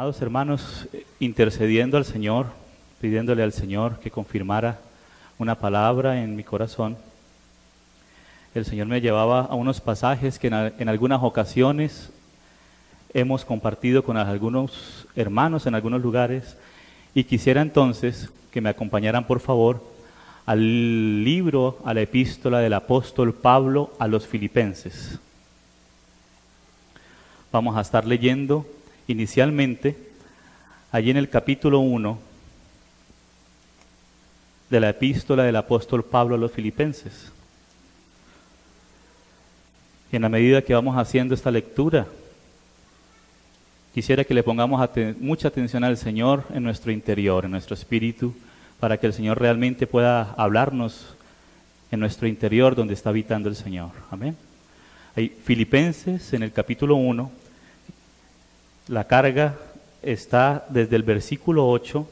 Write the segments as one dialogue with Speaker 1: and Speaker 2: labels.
Speaker 1: Amados hermanos, intercediendo al Señor, pidiéndole al Señor que confirmara una palabra en mi corazón, el Señor me llevaba a unos pasajes que en algunas ocasiones hemos compartido con algunos hermanos en algunos lugares, y quisiera entonces que me acompañaran por favor al libro, a la epístola del apóstol Pablo a los Filipenses. Vamos a estar leyendo inicialmente allí en el capítulo 1 de la epístola del apóstol Pablo a los Filipenses. Y en la medida que vamos haciendo esta lectura, quisiera que le pongamos mucha atención al Señor en nuestro interior, en nuestro espíritu, para que el Señor realmente pueda hablarnos en nuestro interior donde está habitando el Señor. Amén. Hay Filipenses en el capítulo 1, la carga está desde el versículo 8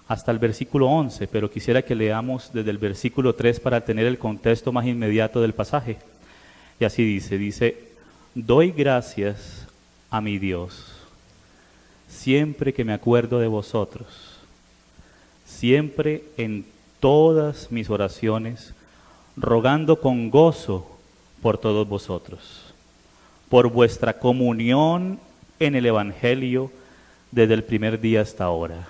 Speaker 1: hasta el versículo 11, pero quisiera que leamos desde el versículo 3 para tener el contexto más inmediato del pasaje. Y así dice, doy gracias a mi Dios, siempre que me acuerdo de vosotros, siempre en todas mis oraciones, rogando con gozo por todos vosotros, por vuestra comunión en el Evangelio desde el primer día hasta ahora.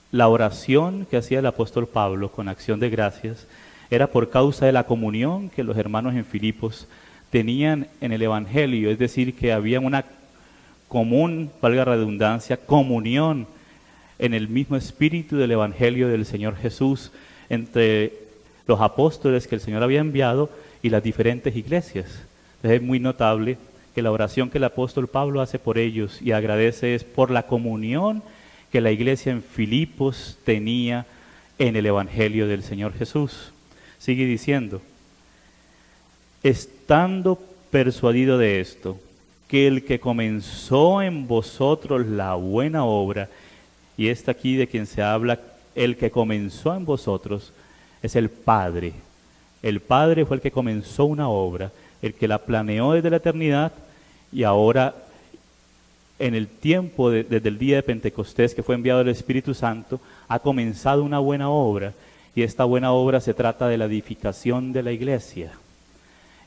Speaker 1: La oración que hacía el apóstol Pablo con acción de gracias era por causa de la comunión que los hermanos en Filipos tenían en el Evangelio, es decir, que había una común, valga la redundancia, comunión en el mismo espíritu del Evangelio del Señor Jesús entre los apóstoles que el Señor había enviado y las diferentes iglesias. Entonces es muy notable que la oración que el apóstol Pablo hace por ellos y agradece es por la comunión que la iglesia en Filipos tenía en el Evangelio del Señor Jesús. Sigue diciendo, estando persuadido de esto, que el que comenzó en vosotros la buena obra, y esta aquí de quien se habla, el que comenzó en vosotros, es el Padre. El Padre fue el que comenzó una obra, el que la planeó desde la eternidad, y ahora en el tiempo desde el día de Pentecostés que fue enviado el Espíritu Santo, ha comenzado una buena obra, y esta buena obra se trata de la edificación de la iglesia.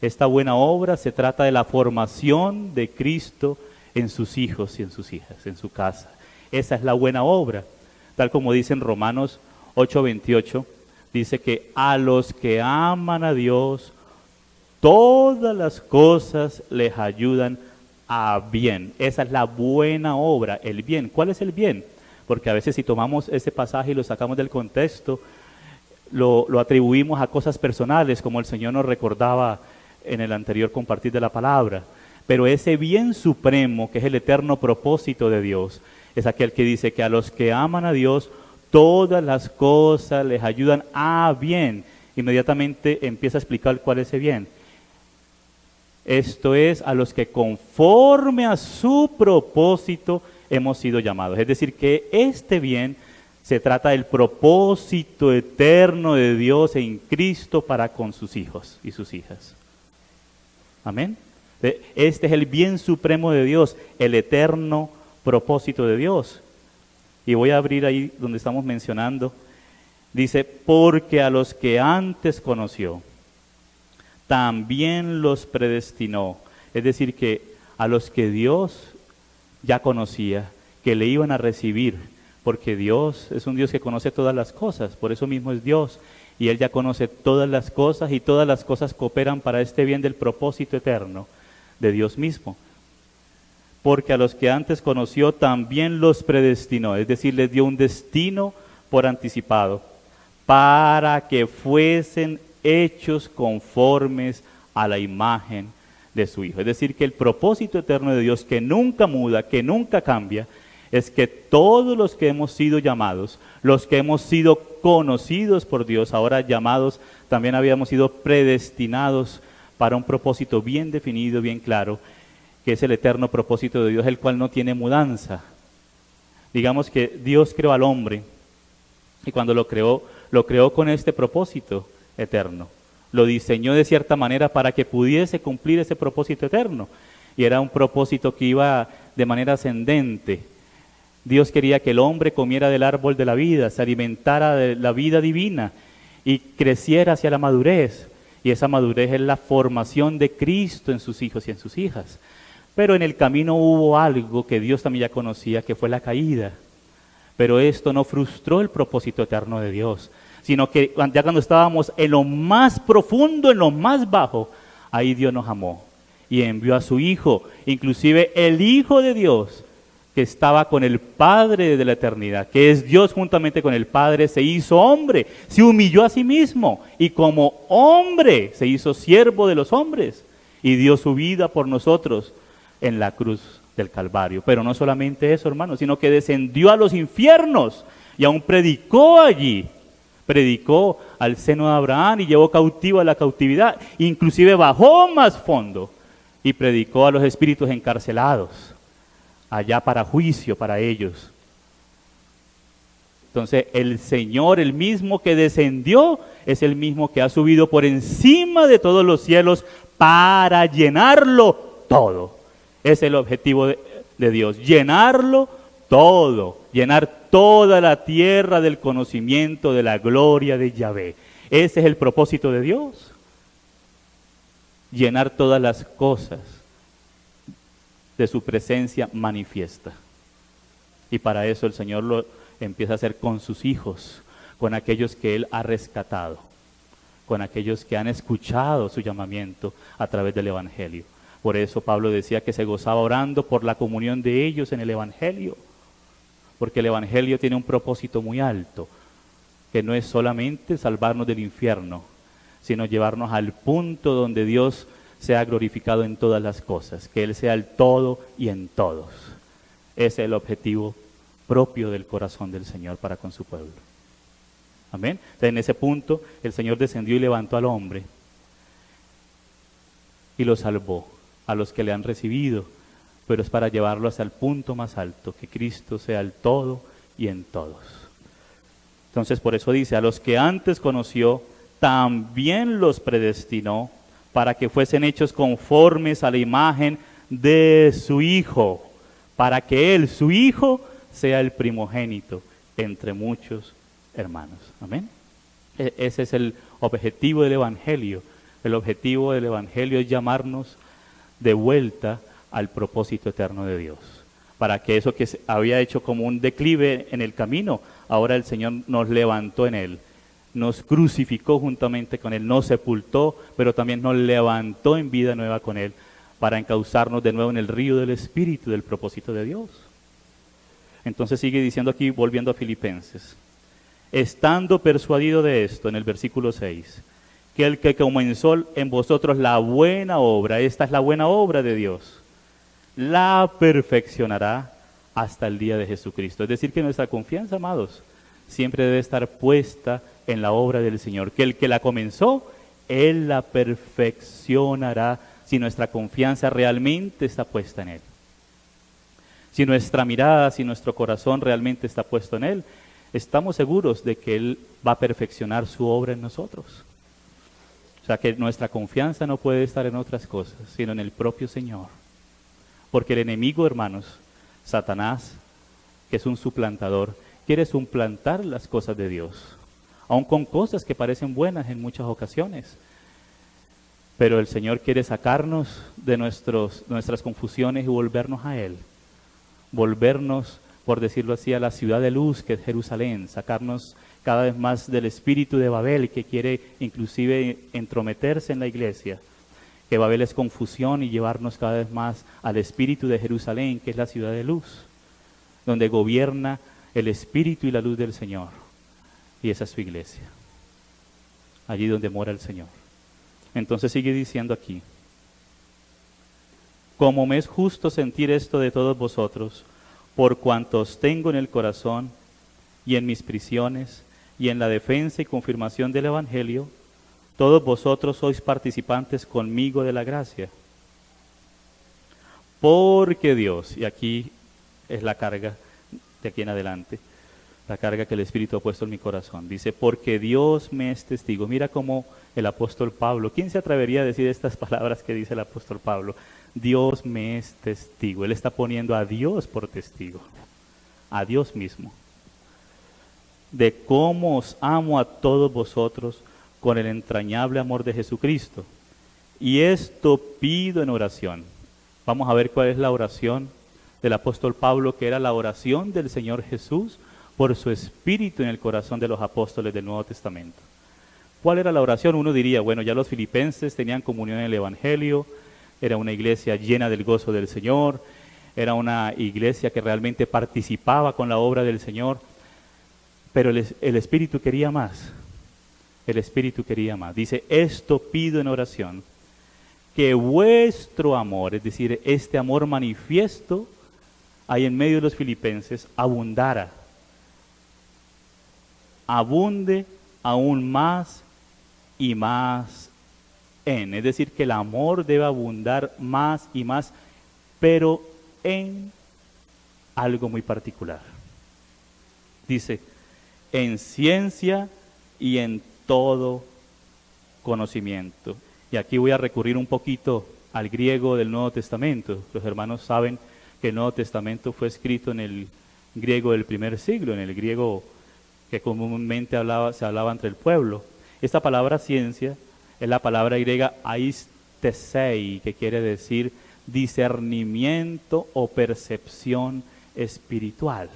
Speaker 1: Esta buena obra se trata de la formación de Cristo en sus hijos y en sus hijas, en su casa. Esa es la buena obra, tal como dice en Romanos 8:28, dice que a los que aman a Dios, todas las cosas les ayudan a bien. Esa es la buena obra, el bien. ¿Cuál es el bien? Porque a veces si tomamos ese pasaje y lo sacamos del contexto, lo atribuimos a cosas personales, como el Señor nos recordaba en el anterior compartir de la palabra. Pero ese bien supremo, que es el eterno propósito de Dios, es aquel que dice que a los que aman a Dios, todas las cosas les ayudan a bien. Inmediatamente empieza a explicar cuál es ese bien. Esto es a los que conforme a su propósito hemos sido llamados. Es decir, que este bien se trata del propósito eterno de Dios en Cristo para con sus hijos y sus hijas. Amén. Este es el bien supremo de Dios, el eterno propósito de Dios. Y voy a abrir ahí donde estamos mencionando. Dice, porque a los que antes conoció, también los predestinó. Es decir, que a los que Dios ya conocía, que le iban a recibir, porque Dios es un Dios que conoce todas las cosas, por eso mismo es Dios, y Él ya conoce todas las cosas, y todas las cosas cooperan para este bien del propósito eterno de Dios mismo. Porque a los que antes conoció también los predestinó, es decir, les dio un destino por anticipado, para que fuesen hechos conformes a la imagen de su Hijo. Es decir, que el propósito eterno de Dios, que nunca muda, que nunca cambia, es que todos los que hemos sido llamados, los que hemos sido conocidos por Dios, ahora llamados, también habíamos sido predestinados para un propósito bien definido, bien claro, que es el eterno propósito de Dios, el cual no tiene mudanza. Digamos que Dios creó al hombre, y cuando lo creó con este propósito eterno. Lo diseñó de cierta manera para que pudiese cumplir ese propósito eterno. y era un propósito que iba de manera ascendente. Dios quería que el hombre comiera del árbol de la vida, se alimentara de la vida divina y creciera hacia la madurez. Y esa madurez es la formación de Cristo en sus hijos y en sus hijas. Pero en el camino hubo algo que Dios también ya conocía, que fue la caída. Pero esto no frustró el propósito eterno de Dios, sino que ya cuando estábamos en lo más profundo, en lo más bajo, ahí Dios nos amó y envió a su Hijo, inclusive el Hijo de Dios, que estaba con el Padre de la eternidad, que es Dios juntamente con el Padre, se hizo hombre, se humilló a sí mismo y como hombre se hizo siervo de los hombres y dio su vida por nosotros en la cruz del Calvario. Pero no solamente eso, hermanos, sino que descendió a los infiernos y aún predicó allí, predicó al seno de Abraham y llevó cautivo a la cautividad, inclusive bajó más fondo y predicó a los espíritus encarcelados allá para juicio para ellos. Entonces el Señor, el mismo que descendió, es el mismo que ha subido por encima de todos los cielos para llenarlo todo. Es el objetivo de Dios, llenarlo todo, llenar toda la tierra del conocimiento de la gloria de Yahvé. Ese es el propósito de Dios, llenar todas las cosas de su presencia manifiesta. Y para eso el Señor lo empieza a hacer con sus hijos, con aquellos que Él ha rescatado, con aquellos que han escuchado su llamamiento a través del Evangelio. Por eso Pablo decía que se gozaba orando por la comunión de ellos en el Evangelio, porque el Evangelio tiene un propósito muy alto, que no es solamente salvarnos del infierno, sino llevarnos al punto donde Dios sea glorificado en todas las cosas, que Él sea el todo y en todos. Ese es el objetivo propio del corazón del Señor para con su pueblo. Amén. Entonces, en ese punto el Señor descendió y levantó al hombre y lo salvó a los que le han recibido, pero es para llevarlo hasta el punto más alto, que Cristo sea el todo y en todos. Entonces por eso dice, a los que antes conoció, también los predestinó para que fuesen hechos conformes a la imagen de su Hijo, para que Él, su Hijo, sea el primogénito entre muchos hermanos. Amén. Ese es el objetivo del Evangelio. El objetivo del Evangelio es llamarnos de vuelta al propósito eterno de Dios, para que eso que había hecho como un declive en el camino, ahora el Señor nos levantó en Él, nos crucificó juntamente con Él, nos sepultó, pero también nos levantó en vida nueva con Él, para encauzarnos de nuevo en el río del Espíritu del propósito de Dios. Entonces sigue diciendo aquí, volviendo a Filipenses, estando persuadido de esto, en el versículo 6, que el que comenzó en vosotros la buena obra, esta es la buena obra de Dios, la perfeccionará hasta el día de Jesucristo. Es decir, que nuestra confianza, amados, siempre debe estar puesta en la obra del Señor, que el que la comenzó, Él la perfeccionará si nuestra confianza realmente está puesta en Él. Si nuestra mirada, si nuestro corazón realmente está puesto en Él, estamos seguros de que Él va a perfeccionar su obra en nosotros. O sea, que nuestra confianza no puede estar en otras cosas, sino en el propio Señor. Porque el enemigo, hermanos, Satanás, que es un suplantador, quiere suplantar las cosas de Dios, aun con cosas que parecen buenas en muchas ocasiones. Pero el Señor quiere sacarnos de nuestras confusiones y volvernos a Él. Volvernos, por decirlo así, a la ciudad de luz que es Jerusalén, sacarnos cada vez más del espíritu de Babel, que quiere inclusive entrometerse en la iglesia, que Babel es confusión, y llevarnos cada vez más al espíritu de Jerusalén, que es la ciudad de luz, donde gobierna el espíritu y la luz del Señor, y esa es su iglesia, allí donde mora el Señor. Entonces sigue diciendo aquí, como me es justo sentir esto de todos vosotros, por cuantos tengo en el corazón y en mis prisiones y en la defensa y confirmación del Evangelio, todos vosotros sois participantes conmigo de la gracia. Porque Dios, y aquí es la carga de aquí en adelante, la carga que el Espíritu ha puesto en mi corazón, dice, porque Dios me es testigo. Mira cómo el apóstol Pablo, ¿quién se atrevería a decir estas palabras que dice el apóstol Pablo? Dios me es testigo. Él está poniendo a Dios por testigo, a Dios mismo, de cómo os amo a todos vosotros con el entrañable amor de Jesucristo. Y esto pido en oración. Vamos a ver cuál es la oración del apóstol Pablo, que era la oración del Señor Jesús por su espíritu en el corazón de los apóstoles del Nuevo Testamento. ¿Cuál era la oración? Uno diría, bueno, ya los filipenses tenían comunión en el Evangelio, era una iglesia llena del gozo del Señor, era una iglesia que realmente participaba con la obra del Señor, pero el Espíritu quería más. El Espíritu quería más. Dice, esto pido en oración, que vuestro amor, es decir, este amor manifiesto ahí en medio de los filipenses, abundara, abunde aún más y más en. Es decir, que el amor debe abundar más y más, pero en algo muy particular. Dice, en ciencia y en todo conocimiento. Y aquí voy a recurrir un poquito al griego del Nuevo Testamento. Los hermanos saben que el Nuevo Testamento fue escrito en el griego del primer siglo, en el griego que comúnmente se hablaba entre el pueblo. Esta palabra ciencia es la palabra griega aistesei, que quiere decir discernimiento o percepción espiritual.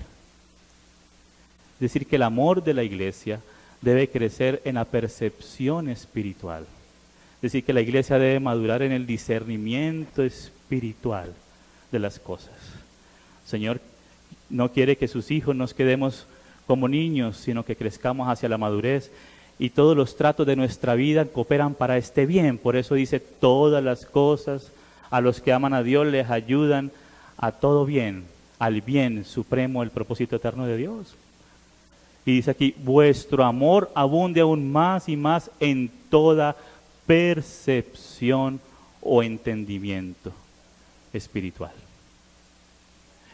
Speaker 1: Es decir, que el amor de la iglesia debe crecer en la percepción espiritual. Es decir, que la iglesia debe madurar en el discernimiento espiritual de las cosas. El Señor no quiere que sus hijos nos quedemos como niños, sino que crezcamos hacia la madurez, y todos los tratos de nuestra vida cooperan para este bien. Por eso dice, todas las cosas a los que aman a Dios les ayudan a todo bien, al bien supremo, el propósito eterno de Dios. Y dice aquí, vuestro amor abunde aún más y más en toda percepción o entendimiento espiritual.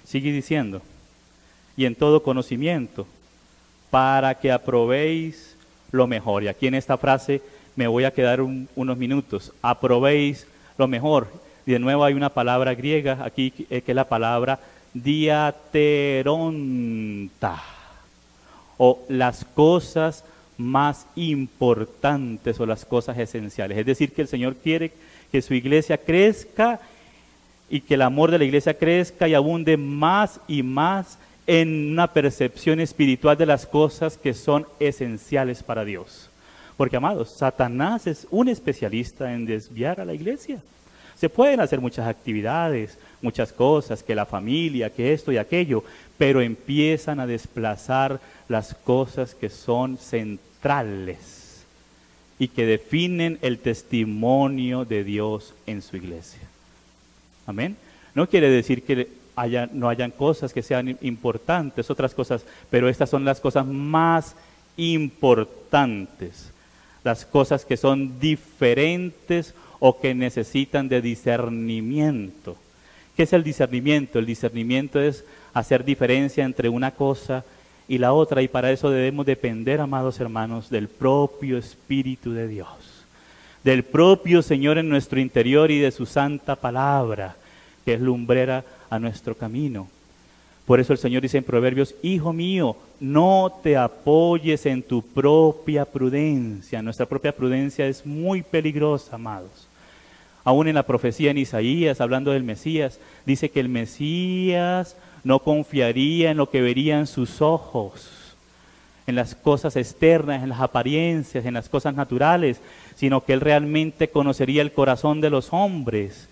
Speaker 1: Sigue diciendo, y en todo conocimiento, para que aprobéis lo mejor. Y aquí en esta frase me voy a quedar unos minutos. Aprobéis lo mejor. Y de nuevo hay una palabra griega aquí que es la palabra diateronta, o las cosas más importantes o las cosas esenciales. Es decir, que el Señor quiere que su iglesia crezca y que el amor de la iglesia crezca y abunde más y más en una percepción espiritual de las cosas que son esenciales para Dios. Porque, amados, Satanás es un especialista en desviar a la iglesia. Se pueden hacer muchas actividades, muchas cosas, que la familia, que esto y aquello, pero empiezan a desplazar las cosas que son centrales y que definen el testimonio de Dios en su iglesia. Amén. No quiere decir que no hayan cosas que sean importantes, otras cosas, pero estas son las cosas más importantes, las cosas que son diferentes o que necesitan de discernimiento. ¿Qué es el discernimiento? El discernimiento es hacer diferencia entre una cosa y la otra, y para eso debemos depender, amados hermanos, del propio Espíritu de Dios, del propio Señor en nuestro interior y de su santa palabra, que es lumbrera a nuestro camino. Por eso el Señor dice en Proverbios, hijo mío, no te apoyes en tu propia prudencia. Nuestra propia prudencia es muy peligrosa, amados. Aún en la profecía en Isaías, hablando del Mesías, dice que el Mesías no confiaría en lo que verían sus ojos, en las cosas externas, en las apariencias, en las cosas naturales, sino que él realmente conocería el corazón de los hombres.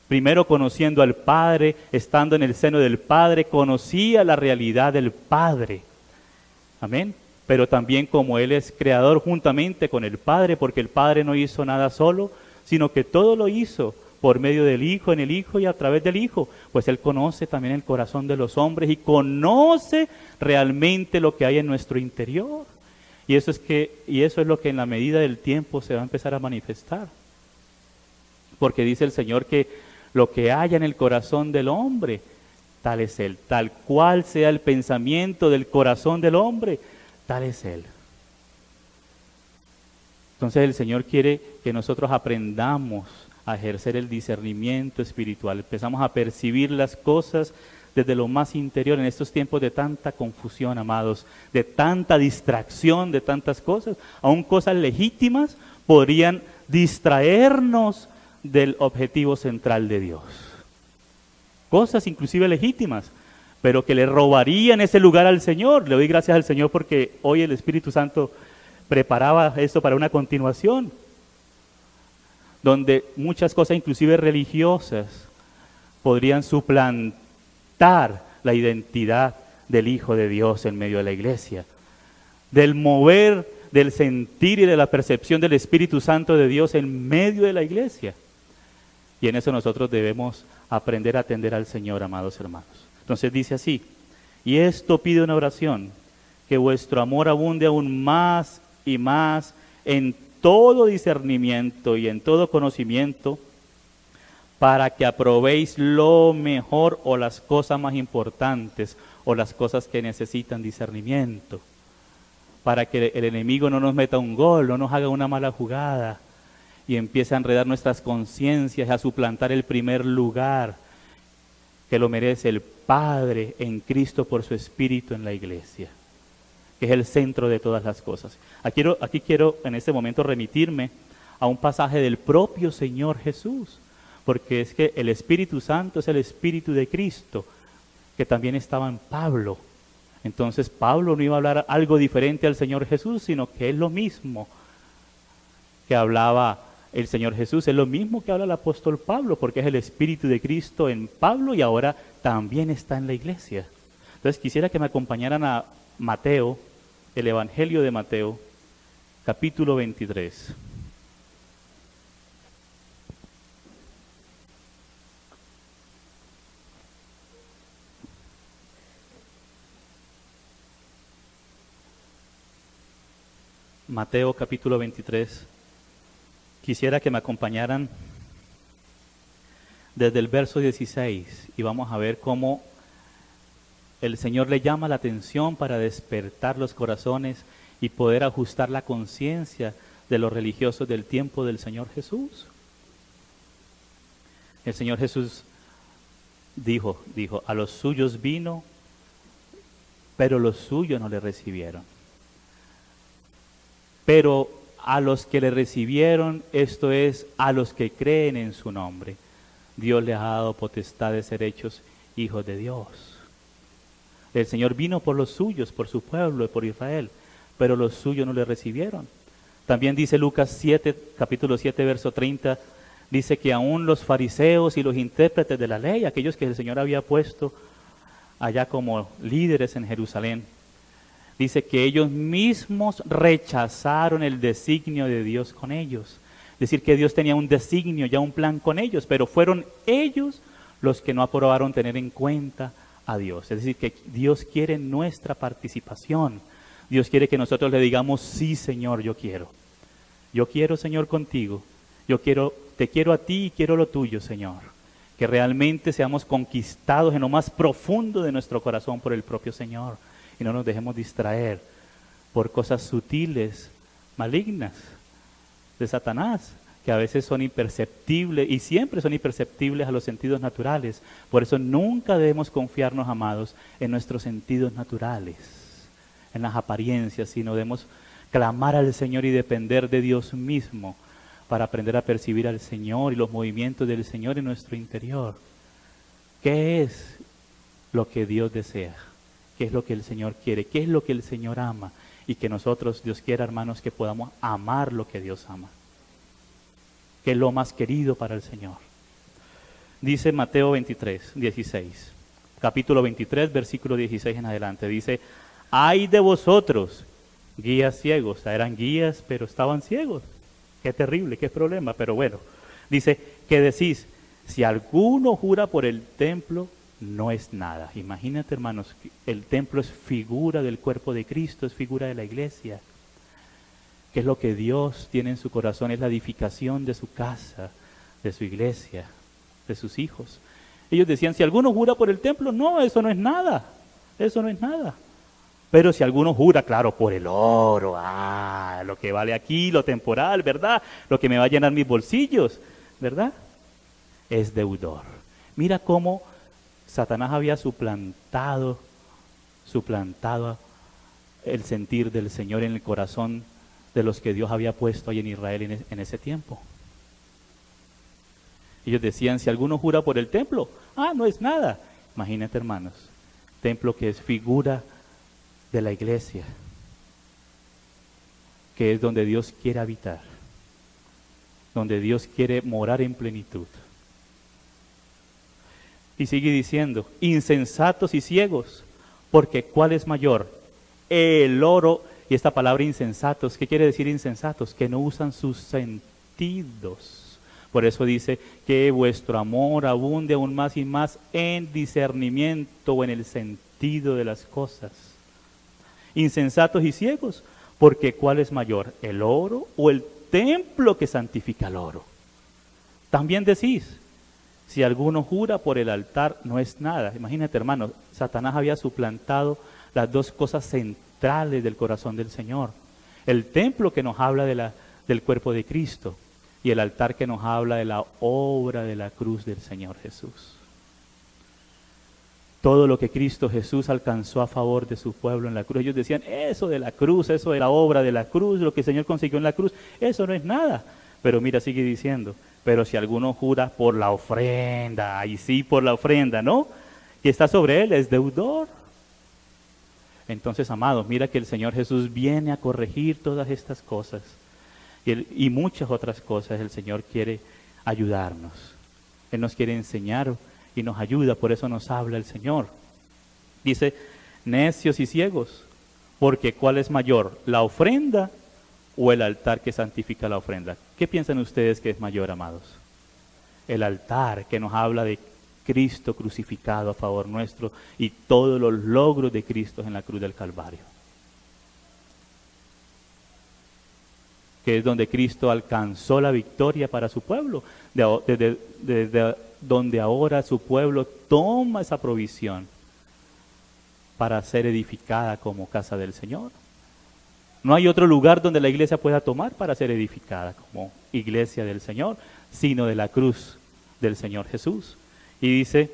Speaker 1: Primero conociendo al Padre, estando en el seno del Padre, conocía la realidad del Padre. Amén. Pero también como Él es creador juntamente con el Padre, porque el Padre no hizo nada solo, sino que todo lo hizo por medio del Hijo, en el Hijo y a través del Hijo. Pues Él conoce también el corazón de los hombres y conoce realmente lo que hay en nuestro interior. Y eso es lo que en la medida del tiempo se va a empezar a manifestar. Porque dice el Señor que lo que haya en el corazón del hombre, tal es Él. Tal cual sea el pensamiento del corazón del hombre, tal es Él. Entonces el Señor quiere que nosotros aprendamos a ejercer el discernimiento espiritual. Empezamos a percibir las cosas desde lo más interior en estos tiempos de tanta confusión, amados, de tanta distracción, de tantas cosas. Aún cosas legítimas podrían distraernos del objetivo central de Dios. Cosas inclusive legítimas, pero que le robarían ese lugar al Señor. Le doy gracias al Señor porque hoy el Espíritu Santo preparaba esto para una continuación, donde muchas cosas inclusive religiosas podrían suplantar la identidad del Hijo de Dios en medio de la iglesia, del mover, del sentir y de la percepción del Espíritu Santo de Dios en medio de la iglesia. Y en eso nosotros debemos aprender a atender al Señor, amados hermanos. Entonces dice así: y esto pide una oración, que vuestro amor abunde aún más y más en todo discernimiento y en todo conocimiento, para que aprobéis lo mejor o las cosas más importantes o las cosas que necesitan discernimiento, para que el enemigo no nos meta un gol, no nos haga una mala jugada y empiece a enredar nuestras conciencias, a suplantar el primer lugar que lo merece el Padre en Cristo por su Espíritu en la iglesia, que es el centro de todas las cosas. Aquí quiero en este momento remitirme a un pasaje del propio Señor Jesús, porque es que el Espíritu Santo es el Espíritu de Cristo, que también estaba en Pablo. Entonces Pablo no iba a hablar algo diferente al Señor Jesús, sino que es lo mismo que hablaba el Señor Jesús, es lo mismo que habla el apóstol Pablo, porque es el Espíritu de Cristo en Pablo y ahora también está en la iglesia. Entonces quisiera que me acompañaran a Mateo, el Evangelio de Mateo, capítulo 23. Mateo capítulo 23. Quisiera que me acompañaran desde el verso 16 y vamos a ver cómo el Señor le llama la atención para despertar los corazones y poder ajustar la conciencia de los religiosos del tiempo del Señor Jesús. El Señor Jesús dijo, a los suyos vino, pero los suyos no le recibieron. Pero a los que le recibieron, esto es, a los que creen en su nombre, Dios les ha dado potestad de ser hechos hijos de Dios. El Señor vino por los suyos, por su pueblo, por Israel, pero los suyos no le recibieron. También dice Lucas 7, capítulo 7, verso 30, dice que aún los fariseos y los intérpretes de la ley, aquellos que el Señor había puesto allá como líderes en Jerusalén, dice que ellos mismos rechazaron el designio de Dios con ellos. Es decir, que Dios tenía un designio, ya un plan con ellos, pero fueron ellos los que no aprobaron tener en cuenta a Dios. Es decir, que Dios quiere nuestra participación. Dios quiere que nosotros le digamos, sí, Señor, yo quiero. Yo quiero, Señor, contigo. Te quiero a ti y quiero lo tuyo, Señor. Que realmente seamos conquistados en lo más profundo de nuestro corazón por el propio Señor. Y no nos dejemos distraer por cosas sutiles, malignas de Satanás, que a veces son imperceptibles y siempre son imperceptibles a los sentidos naturales. Por eso nunca debemos confiarnos, amados, en nuestros sentidos naturales, en las apariencias, sino debemos clamar al Señor y depender de Dios mismo para aprender a percibir al Señor y los movimientos del Señor en nuestro interior. ¿Qué es lo que Dios desea? ¿Qué es lo que el Señor quiere? ¿Qué es lo que el Señor ama? Y que nosotros, Dios quiera, hermanos, que podamos amar lo que Dios ama. Que es lo más querido para el Señor. Dice Mateo 23, 16. Capítulo 23, versículo 16 en adelante. Dice, ¡ay de vosotros, guías ciegos! O sea, eran guías, pero estaban ciegos. Qué terrible, qué problema, pero bueno. Dice, que decís, si alguno jura por el templo, no es nada. Imagínate, hermanos, el templo es figura del cuerpo de Cristo, es figura de la iglesia. ¿Qué es lo que Dios tiene en su corazón? Es la edificación de su casa, de su iglesia, de sus hijos. Ellos decían, si alguno jura por el templo, no, eso no es nada. Eso no es nada. Pero si alguno jura, claro, por el oro, lo que vale aquí, lo temporal, ¿verdad? Lo que me va a llenar mis bolsillos. ¿verdad? Es deudor. Mira cómo Satanás había suplantado el sentir del Señor en el corazón de los que Dios había puesto ahí en Israel en ese tiempo. Ellos decían, si alguno jura por el templo, no es nada. Imagínate, hermanos, templo que es figura de la iglesia, que es donde Dios quiere habitar, donde Dios quiere morar en plenitud. Y sigue diciendo, insensatos y ciegos, porque ¿cuál es mayor? El oro, y esta palabra insensatos, ¿qué quiere decir insensatos? Que no usan sus sentidos. Por eso dice que vuestro amor abunde aún más y más en discernimiento o en el sentido de las cosas. Insensatos y ciegos, porque ¿cuál es mayor? ¿El oro o el templo que santifica el oro? También decís, si alguno jura por el altar, no es nada. Imagínate, hermano, Satanás había suplantado las dos cosas centrales del corazón del Señor. El templo que nos habla del cuerpo de Cristo y el altar que nos habla de la obra de la cruz del Señor Jesús. Todo lo que Cristo Jesús alcanzó a favor de su pueblo en la cruz. Ellos decían, eso de la cruz, eso de la obra de la cruz, lo que el Señor consiguió en la cruz, eso no es nada. Pero mira, sigue diciendo, pero si alguno jura por la ofrenda, ahí sí por la ofrenda, ¿no? Que está sobre él, es deudor. Entonces, amados, mira que el Señor Jesús viene a corregir todas estas cosas. Y muchas otras cosas el Señor quiere ayudarnos. Él nos quiere enseñar y nos ayuda, por eso nos habla el Señor. Dice, necios y ciegos, porque ¿cuál es mayor? ¿La ofrenda o el altar que santifica la ofrenda? ¿Qué piensan ustedes que es mayor, amados? El altar que nos habla de Cristo crucificado a favor nuestro y todos los logros de Cristo en la cruz del Calvario. Que es donde Cristo alcanzó la victoria para su pueblo, desde donde ahora su pueblo toma esa provisión para ser edificada como casa del Señor. No hay otro lugar donde la iglesia pueda tomar para ser edificada como iglesia del Señor, sino de la cruz del Señor Jesús. Y dice,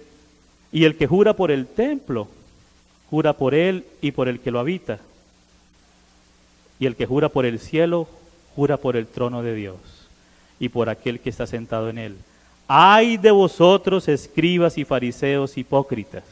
Speaker 1: y el que jura por el templo, jura por él y por el que lo habita. Y el que jura por el cielo, jura por el trono de Dios y por aquel que está sentado en él. ¡Ay de vosotros, escribas y fariseos hipócritas!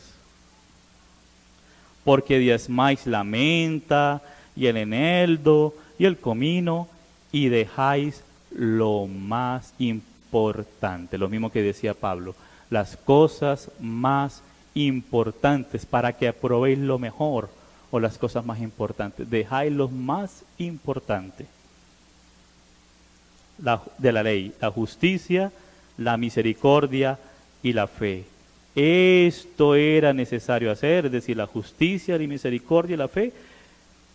Speaker 1: Porque diezmáis la menta y el eneldo y el comino y dejáis lo más importante. Lo mismo que decía Pablo, las cosas más importantes para que aprobéis lo mejor, o las cosas más importantes. Dejáis lo más importante de la ley, la justicia, la misericordia y la fe. Esto era necesario hacer, es decir, la justicia, la misericordia y la fe,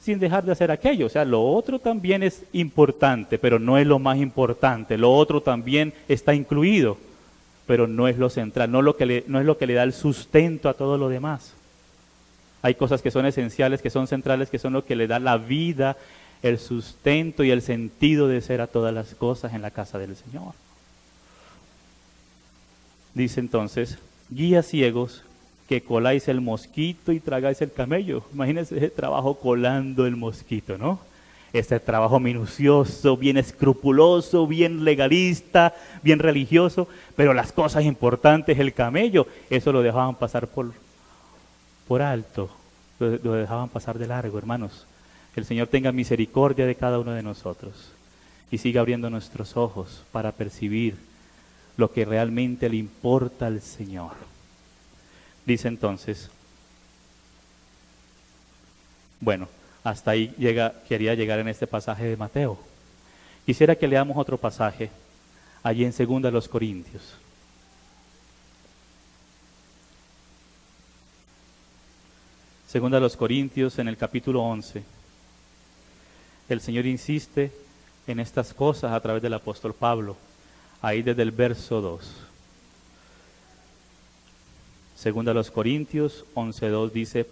Speaker 1: sin dejar de hacer aquello. O sea, lo otro también es importante, pero no es lo más importante. Lo otro también está incluido, pero no es lo central, no es lo que le da el sustento a todo lo demás. Hay cosas que son esenciales, que son centrales, que son lo que le da la vida, el sustento y el sentido de ser a todas las cosas en la casa del Señor. Dice entonces, guías ciegos que coláis el mosquito y tragáis el camello. Imagínense ese trabajo colando el mosquito, ¿no? Este trabajo minucioso, bien escrupuloso, bien legalista, bien religioso, pero las cosas importantes, el camello, eso lo dejaban pasar por alto, lo dejaban pasar de largo, hermanos. Que el Señor tenga misericordia de cada uno de nosotros y siga abriendo nuestros ojos para percibir lo que realmente le importa al Señor. Dice entonces, bueno, hasta ahí quería llegar en este pasaje de Mateo. Quisiera que leamos otro pasaje, allí en 2 Corintios. Segunda a los Corintios, en el capítulo 11. El Señor insiste en estas cosas a través del apóstol Pablo, ahí desde el verso 2. Segunda a los Corintios 11:2 dice,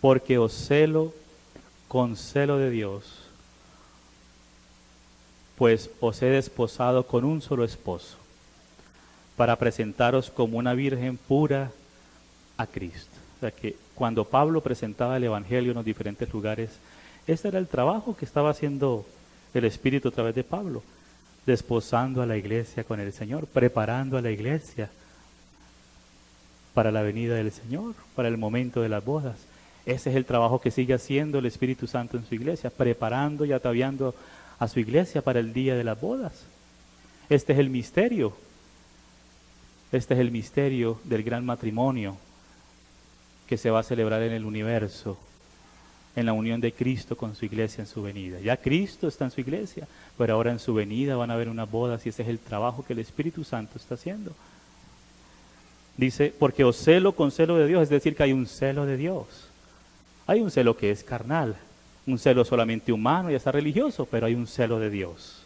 Speaker 1: porque os celo con celo de Dios, pues os he desposado con un solo esposo, para presentaros como una virgen pura a Cristo. O sea que cuando Pablo presentaba el Evangelio en los diferentes lugares, este era el trabajo que estaba haciendo el Espíritu a través de Pablo, desposando a la iglesia con el Señor, preparando a la iglesia para la venida del Señor, para el momento de las bodas. Ese es el trabajo que sigue haciendo el Espíritu Santo en su iglesia, preparando y ataviando a su iglesia para el día de las bodas. Este es el misterio. Este es el misterio del gran matrimonio que se va a celebrar en el universo, en la unión de Cristo con su iglesia en su venida. Ya Cristo está en su iglesia, pero ahora en su venida van a haber unas bodas y ese es el trabajo que el Espíritu Santo está haciendo. Dice, porque os celo con celo de Dios, es decir, que hay un celo de Dios. Hay un celo que es carnal, un celo solamente humano y hasta religioso, pero hay un celo de Dios.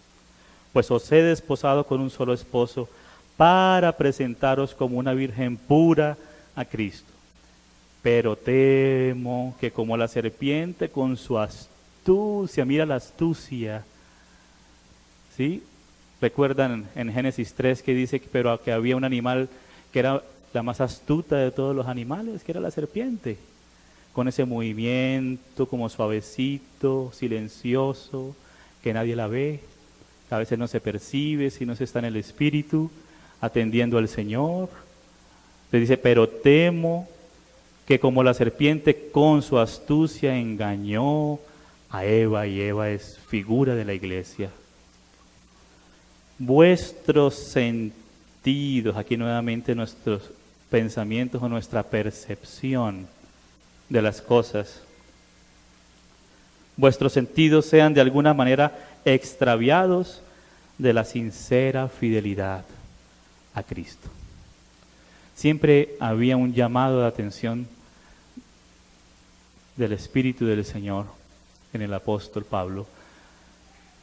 Speaker 1: Pues os he desposado con un solo esposo para presentaros como una virgen pura a Cristo. Pero temo que como la serpiente con su astucia, mira la astucia, ¿sí? Recuerdan en Génesis 3 que dice pero que había un animal que era la más astuta de todos los animales, que era la serpiente, con ese movimiento como suavecito, silencioso, que nadie la ve, que a veces no se percibe si no se está en el espíritu, atendiendo al Señor. Le dice, pero temo que como la serpiente con su astucia engañó a Eva, y Eva es figura de la iglesia. Vuestros sentidos, aquí nuevamente nuestros pensamientos o nuestra percepción de las cosas, vuestros sentidos sean de alguna manera extraviados de la sincera fidelidad a Cristo. Siempre había un llamado de atención del Espíritu del Señor en el apóstol Pablo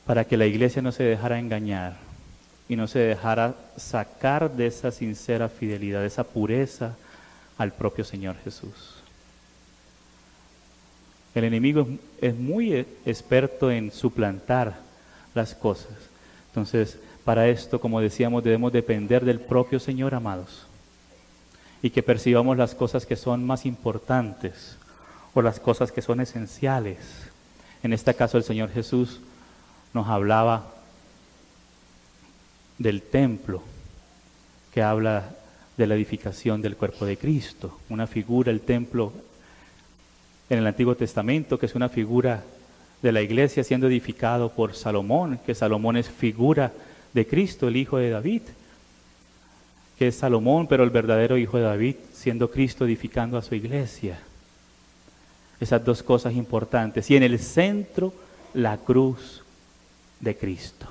Speaker 1: para que la iglesia no se dejara engañar y no se dejara sacar de esa sincera fidelidad, de esa pureza al propio Señor Jesús. El enemigo es muy experto en suplantar las cosas. Entonces, para esto, como decíamos, debemos depender del propio Señor, amados, y que percibamos las cosas que son más importantes o las cosas que son esenciales. En este caso, el Señor Jesús nos hablaba del templo, que habla de la edificación del cuerpo de Cristo, una figura, el templo en el Antiguo Testamento, que es una figura de la iglesia siendo edificado por Salomón, que Salomón es figura de Cristo, el hijo de David, que es Salomón, pero el verdadero hijo de David, siendo Cristo edificando a su iglesia. Esas dos cosas importantes. Y en el centro, la cruz de Cristo.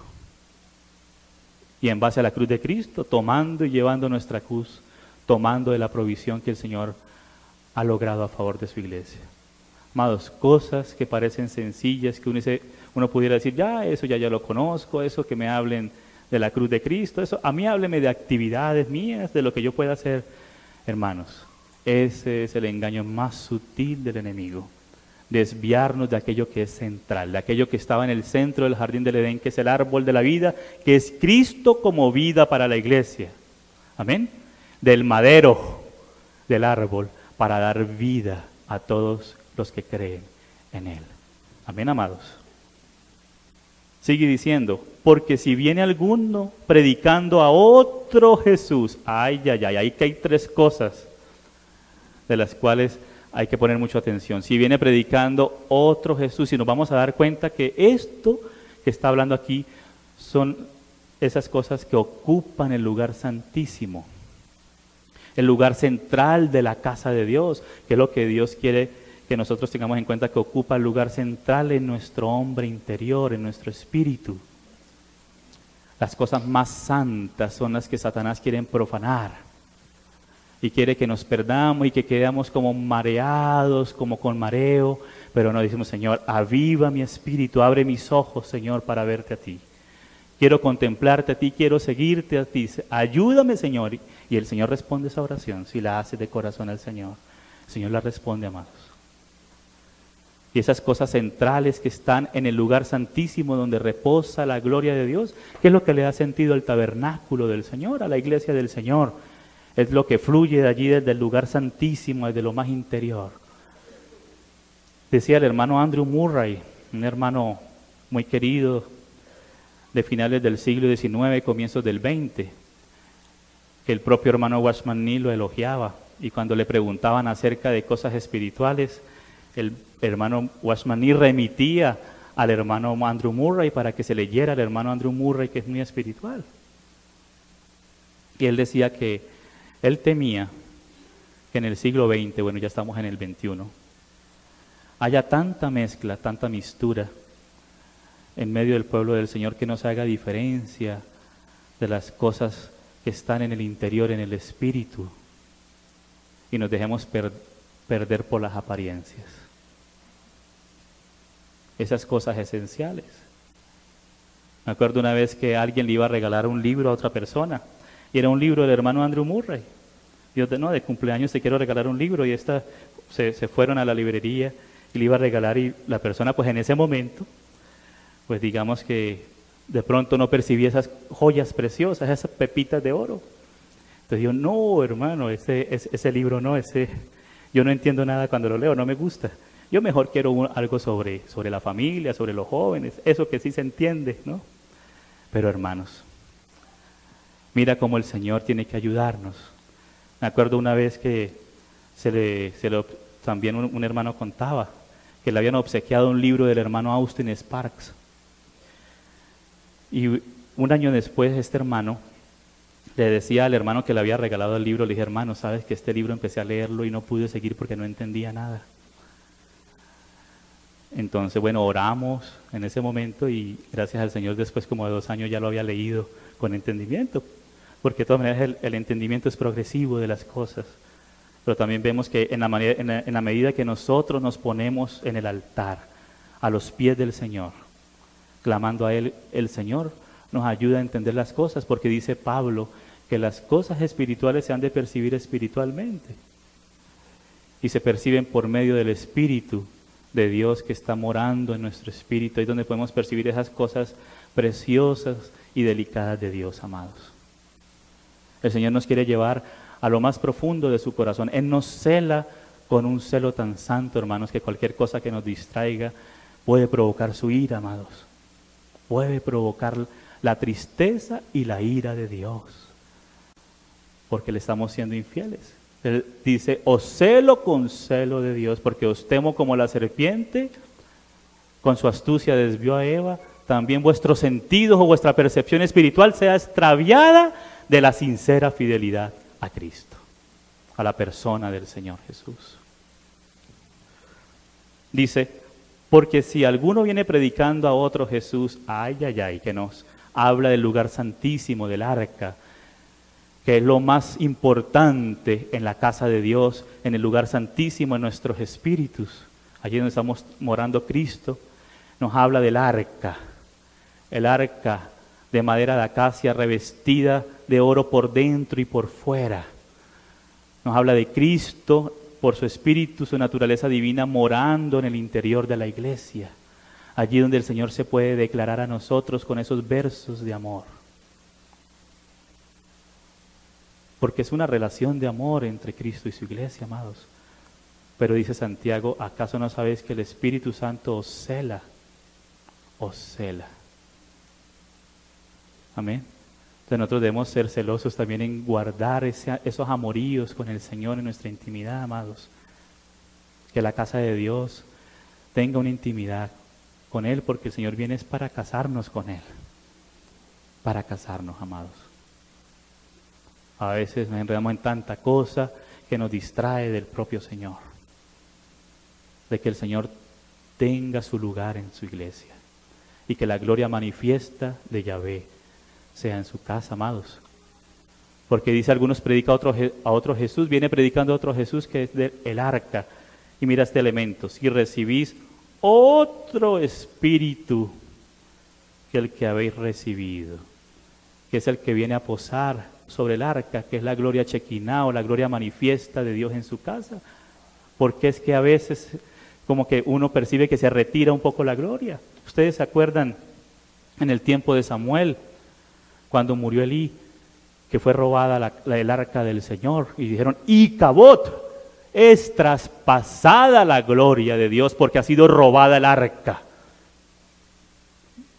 Speaker 1: Y en base a la cruz de Cristo, tomando y llevando nuestra cruz, tomando de la provisión que el Señor ha logrado a favor de su iglesia. Amados, cosas que parecen sencillas, que uno pudiera decir, ya, eso ya lo conozco, eso que me hablen de la cruz de Cristo, eso, a mí hábleme de actividades mías, de lo que yo pueda hacer. Hermanos, ese es el engaño más sutil del enemigo. Desviarnos de aquello que es central, de aquello que estaba en el centro del jardín del Edén, que es el árbol de la vida, que es Cristo como vida para la iglesia. Amén. Del madero del árbol para dar vida a todos los que creen en Él. Amén, amados. Sigue diciendo, porque si viene alguno predicando a otro Jesús, ahí que hay tres cosas de las cuales hay que poner mucha atención. Si viene predicando otro Jesús, y nos vamos a dar cuenta que esto que está hablando aquí son esas cosas que ocupan el lugar santísimo, el lugar central de la casa de Dios, que es lo que Dios quiere que nosotros tengamos en cuenta, que ocupa el lugar central en nuestro hombre interior, en nuestro espíritu. Las cosas más santas son las que Satanás quiere profanar y quiere que nos perdamos y que quedemos como mareados, como con mareo, pero no, decimos, Señor, aviva mi espíritu, abre mis ojos, Señor, para verte a ti. Quiero contemplarte a ti, quiero seguirte a ti, ayúdame, Señor. Y el Señor responde esa oración, si la hace de corazón al Señor. El Señor la responde, amados. Y esas cosas centrales que están en el lugar santísimo donde reposa la gloria de Dios, que es lo que le da sentido al tabernáculo del Señor, a la iglesia del Señor. Es lo que fluye de allí desde el lugar santísimo, desde lo más interior. Decía el hermano Andrew Murray, un hermano muy querido de finales del siglo XIX, comienzos del XX, que el propio hermano Watchman Nee lo elogiaba, y cuando le preguntaban acerca de cosas espirituales, el hermano Watchman Nee remitía al hermano Andrew Murray para que se leyera al hermano Andrew Murray, que es muy espiritual. Y él decía que él temía que en el siglo XX, bueno, ya estamos en el XXI, haya tanta mezcla, tanta mistura en medio del pueblo del Señor que no se haga diferencia de las cosas que están en el interior, en el espíritu, y nos dejemos perder por las apariencias. Esas cosas esenciales. Me acuerdo una vez que alguien le iba a regalar un libro a otra persona, y era un libro del hermano Andrew Murray. Yo, no, de cumpleaños te quiero regalar un libro, y se fueron a la librería y le iba a regalar, y la persona pues en ese momento, pues digamos que de pronto no percibía esas joyas preciosas, esas pepitas de oro. Entonces yo, no hermano, ese libro no, yo no entiendo nada cuando lo leo, no me gusta. Yo mejor quiero algo sobre la familia, sobre los jóvenes, eso que sí se entiende, ¿no? Pero hermanos, mira cómo el Señor tiene que ayudarnos. Me acuerdo una vez que también un hermano contaba que le habían obsequiado un libro del hermano Austin Sparks. Y un año después este hermano le decía al hermano que le había regalado el libro, le dije, hermano, sabes que este libro empecé a leerlo y no pude seguir porque no entendía nada. Entonces, bueno, oramos en ese momento y gracias al Señor después como de 2 años ya lo había leído con entendimiento, porque de todas maneras el entendimiento es progresivo de las cosas. Pero también vemos que en la medida que nosotros nos ponemos en el altar, a los pies del Señor, clamando a Él, el Señor nos ayuda a entender las cosas, porque dice Pablo que las cosas espirituales se han de percibir espiritualmente. Y se perciben por medio del Espíritu de Dios que está morando en nuestro espíritu, ahí donde podemos percibir esas cosas preciosas y delicadas de Dios, amados. El Señor nos quiere llevar a lo más profundo de su corazón. Él nos cela con un celo tan santo, hermanos, que cualquier cosa que nos distraiga puede provocar su ira, amados. Puede provocar la tristeza y la ira de Dios, porque le estamos siendo infieles. Él dice, os celo con celo de Dios, porque os temo como la serpiente, con su astucia desvió a Eva, también vuestros sentidos o vuestra percepción espiritual sea extraviada de la sincera fidelidad a Cristo, a la persona del Señor Jesús. Dice, porque si alguno viene predicando a otro Jesús, ay, que nos habla del lugar santísimo, del arca, que es lo más importante en la casa de Dios, en el lugar santísimo, en nuestros espíritus, allí donde estamos morando Cristo, nos habla del arca, el arca de madera de acacia revestida de oro por dentro y por fuera. Nos habla de Cristo por su espíritu, su naturaleza divina, morando en el interior de la iglesia, allí donde el Señor se puede declarar a nosotros con esos versos de amor. Porque es una relación de amor entre Cristo y su iglesia, amados. Pero dice Santiago, ¿acaso no sabéis que el Espíritu Santo os cela? Os cela. Amén. Entonces nosotros debemos ser celosos también en guardar esos amoríos con el Señor en nuestra intimidad, amados. Que la casa de Dios tenga una intimidad con Él, porque el Señor viene es para casarnos con Él. Para casarnos, amados. A veces nos enredamos en tanta cosa que nos distrae del propio Señor. De que el Señor tenga su lugar en su iglesia. Y que la gloria manifiesta de Yahvé sea en su casa, amados. Porque dice algunos predica a otro Jesús, viene predicando a otro Jesús que es el arca. Y mira este elemento, si recibís otro espíritu que el que habéis recibido, que es el que viene a posar sobre el arca, que es la gloria chequiná o la gloria manifiesta de Dios en su casa. Porque es que a veces como que uno percibe que se retira un poco la gloria. Ustedes se acuerdan en el tiempo de Samuel, cuando murió Elí, que fue robada el arca del Señor, y dijeron, Icabod, es traspasada la gloria de Dios porque ha sido robada el arca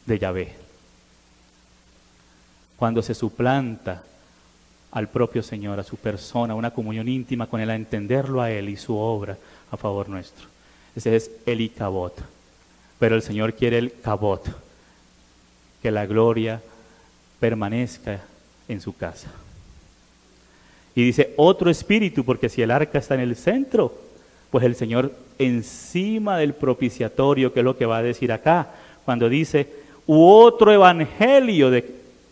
Speaker 1: de Yahvé. Cuando se suplanta al propio Señor, a su persona, una comunión íntima con Él, a entenderlo a Él y su obra a favor nuestro. Ese es el Icabod. Pero el Señor quiere el Cabod, que la gloria permanezca en su casa. Y dice otro espíritu, porque si el arca está en el centro, pues el Señor encima del propiciatorio, que es lo que va a decir acá, cuando dice, u otro evangelio,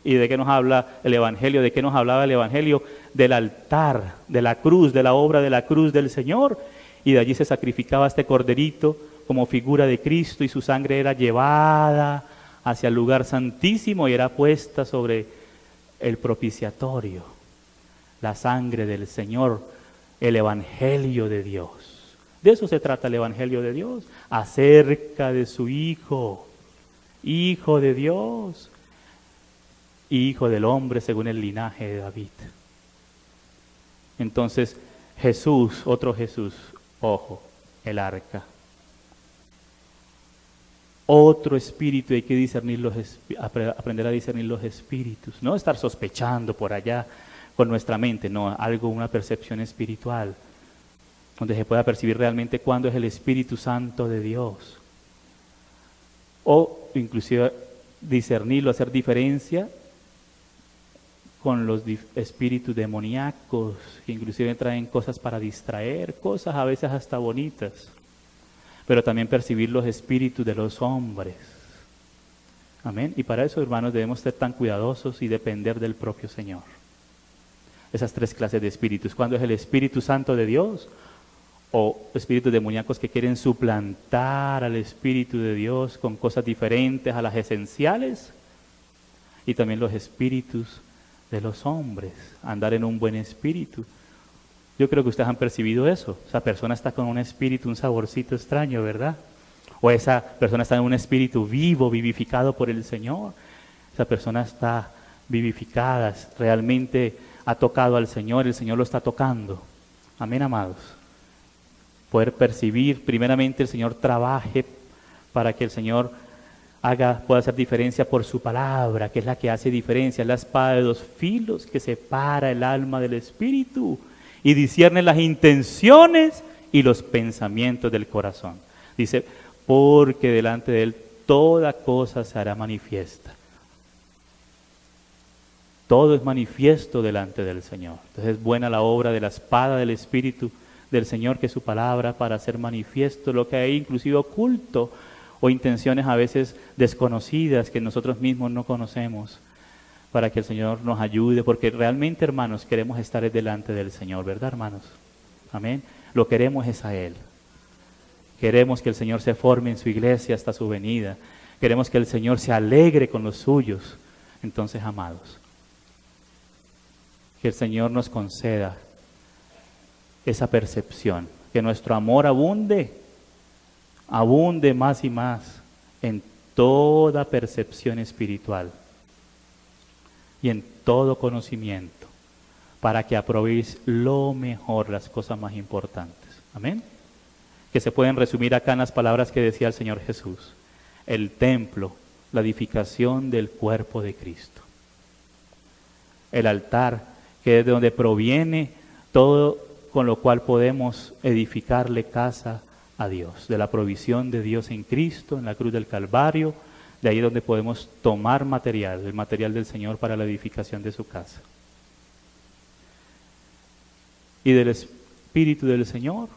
Speaker 1: ¿y de qué nos habla el evangelio? ¿De qué nos hablaba el evangelio? Del altar, de la cruz, de la obra de la cruz del Señor, y de allí se sacrificaba este corderito como figura de Cristo, y su sangre era llevada hacia el lugar santísimo y era puesta sobre el propiciatorio, la sangre del Señor, el evangelio de Dios. De eso se trata el evangelio de Dios, acerca de su Hijo, Hijo de Dios, Hijo del hombre según el linaje de David. Entonces Jesús, otro Jesús, ojo, el arca. Otro espíritu, hay que discernir aprender a discernir los espíritus, no estar sospechando por allá con nuestra mente, no, algo, una percepción espiritual, donde se pueda percibir realmente cuándo es el Espíritu Santo de Dios. O inclusive discernirlo, hacer diferencia con los espíritus demoníacos, que inclusive traen cosas para distraer, cosas a veces hasta bonitas, pero también percibir los espíritus de los hombres. Amén. Y para eso, hermanos, debemos ser tan cuidadosos y depender del propio Señor. Esas tres clases de espíritus. ¿Cuándo es el Espíritu Santo de Dios? O espíritus demoníacos que quieren suplantar al Espíritu de Dios con cosas diferentes a las esenciales. Y también los espíritus de los hombres. Andar en un buen espíritu. Yo creo que ustedes han percibido eso. Esa persona está con un espíritu, un saborcito extraño, ¿verdad? O esa persona está en un espíritu vivo, vivificado por el Señor. Esa persona está vivificada, realmente ha tocado al Señor, el Señor lo está tocando. Amén, amados. Poder percibir, primeramente el Señor trabaje para que el Señor pueda hacer diferencia por su palabra, que es la que hace diferencia, es la espada de dos filos que separa el alma del espíritu y discierne las intenciones y los pensamientos del corazón. Dice, porque delante de Él toda cosa se hará manifiesta. Todo es manifiesto delante del Señor. Entonces es buena la obra de la espada del Espíritu del Señor, que es su palabra, para hacer manifiesto lo que hay inclusive oculto o intenciones a veces desconocidas que nosotros mismos no conocemos, para que el Señor nos ayude, porque realmente, hermanos, queremos estar delante del Señor, ¿verdad, hermanos? Amén. Lo queremos es a Él. Queremos que el Señor se forme en su iglesia hasta su venida. Queremos que el Señor se alegre con los suyos. Entonces, amados, que el Señor nos conceda esa percepción, que nuestro amor abunde más y más en toda percepción espiritual y en todo conocimiento, para que aprobéis lo mejor, las cosas más importantes. Amén. Que se pueden resumir acá en las palabras que decía el Señor Jesús: el templo, la edificación del cuerpo de Cristo. El altar, que es de donde proviene todo con lo cual podemos edificarle casa a Dios, de la provisión de Dios en Cristo, en la cruz del Calvario, de ahí donde podemos tomar material, el material del Señor para la edificación de su casa. Y del Espíritu del Señor,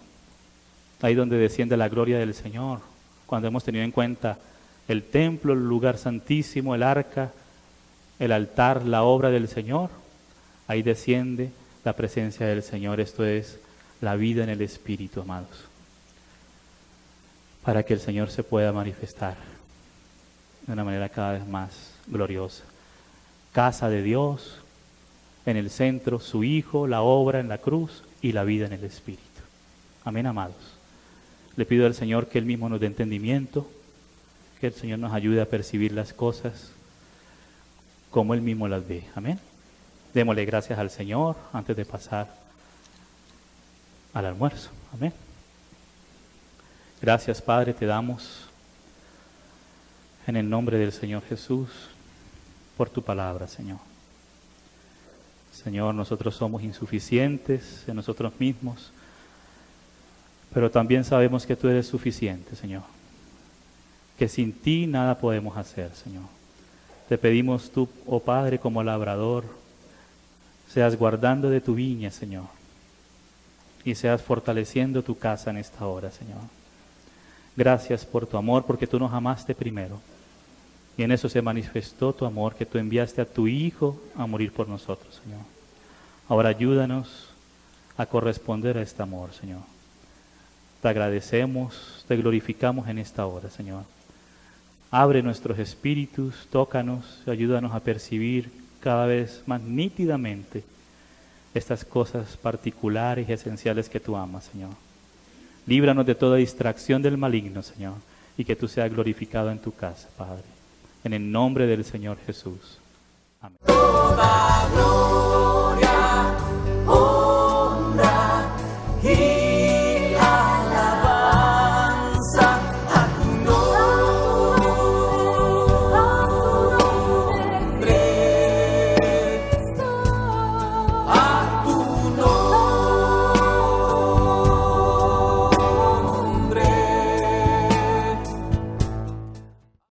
Speaker 1: ahí donde desciende la gloria del Señor, cuando hemos tenido en cuenta el templo, el lugar santísimo, el arca, el altar, la obra del Señor, ahí desciende la presencia del Señor. Esto es la vida en el Espíritu, amados, para que el Señor se pueda manifestar de una manera cada vez más gloriosa. Casa de Dios, en el centro su Hijo, la obra en la cruz y la vida en el Espíritu. Amén, amados. Le pido al Señor que Él mismo nos dé entendimiento, que el Señor nos ayude a percibir las cosas como Él mismo las ve. Amén. Démosle gracias al Señor antes de pasar al almuerzo. Amén. Gracias, Padre, te damos en el nombre del Señor Jesús por tu palabra, Señor. Señor, nosotros somos insuficientes en nosotros mismos, pero también sabemos que tú eres suficiente, Señor. Que sin ti nada podemos hacer, Señor. Te pedimos tú, oh Padre, como labrador, seas guardando de tu viña, Señor, y seas fortaleciendo tu casa en esta hora, Señor. Gracias por tu amor, porque tú nos amaste primero. Y en eso se manifestó tu amor, que tú enviaste a tu Hijo a morir por nosotros, Señor. Ahora ayúdanos a corresponder a este amor, Señor. Te agradecemos, te glorificamos en esta hora, Señor. Abre nuestros espíritus, tócanos, ayúdanos a percibir cada vez más nítidamente estas cosas particulares y esenciales que tú amas, Señor. Líbranos de toda distracción del maligno, Señor, y que tú seas glorificado en tu casa, Padre. En el nombre del Señor Jesús. Amén.